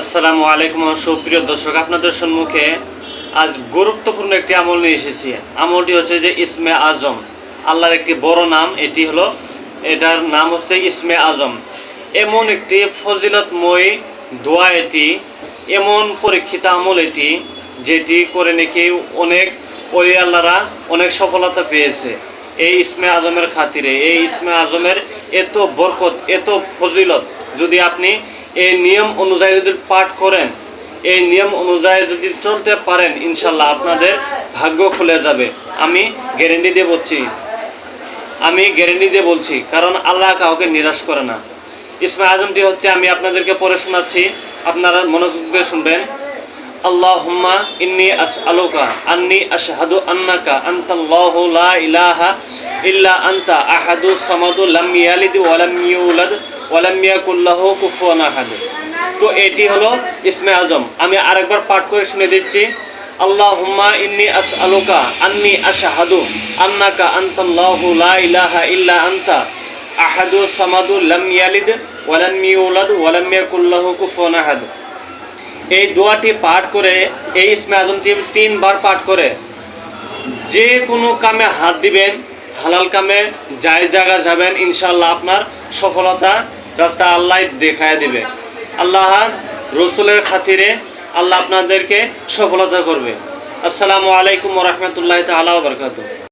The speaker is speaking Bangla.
আসসালামু আলাইকুম সুপ্রিয় দর্শক, আপনাদের সম্মুখে আজ গুরুত্বপূর্ণ একটি আমল নিয়ে এসেছি। আমলটি হচ্ছে যে ইসমে আজম, আল্লাহর একটি বড় নাম। এটার নাম হচ্ছে ইসমে আজম। এমন একটি ফজিলতময় দোয়া, এটি এমন পরীক্ষিত আমল এটি, যেটি করে নাকি অনেক ওলি আল্লাহরা অনেক সফলতা পেয়েছে এই ইসমে আজমের খাতিরে। এই ইসমে আজমের এত বরকত, এত ফজিলত, যদি আপনি এই নিয়ম অনুযায়ী যদি পাঠ করেন, এই নিয়ম অনুযায়ী যদি চলতে পারেন, ইনশাল্লাহ আপনাদের ভাগ্য খুলে যাবে। আমি গ্যারেন্টি দিয়ে বলছি, কারণ আল্লাহ কাউকে নিরাশ করে না। ইসমে আজমটি হচ্ছে, আমি আপনাদেরকে পড়ে শোনাচ্ছি, আপনারা মনোযোগ দিয়ে শুনবেন। আল্লাহুম্মা ইন্নী আসআলুকা আন্নী আশহাদু আন্নাকা আনতাল্লাহু লা ইলাহা ইল্লা আনতা আহাদুস সামাদু লাম ইয়ালিদ ওয়া লাম ইউলাদ ওয়া লাম ইয়াকুল লাহু কুফুয়ান আহাদ। তো এটি হলো ইসমে আজম। আমি আরেকবার পাঠ করে শুনে দিচ্ছি। আল্লাহুম্মা ইন্নী আসআলুকা আন্নী আশহাদু আন্নাকা আনতাল্লাহু লা ইলাহা ইল্লা আনতা আহাদুস সামাদু লাম ইয়ালিদ ওয়া লাম ইউলাদ ওয়া লাম ইয়াকুল লাহু কুফুয়ান আহাদ। এই দোয়াটি পাঠ করে, এই ইসমে আজমটি 3 বার পাঠ করে যে কোনো কামে হাত দিবেন, হালাল কামে জায়েজ জায়গা যাবেন, ইনশাআল্লাহ আপনার সফলতা রাস্তা আল্লাহ দেখায় দিবে। আল্লাহ রসুলের খাতিরে আল্লাহ আপনাদেরকে সফলতা করবে। আসসালামু আলাইকুম ওয়া রাহমাতুল্লাহি তাআলা ওয়া বারাকাতুহু।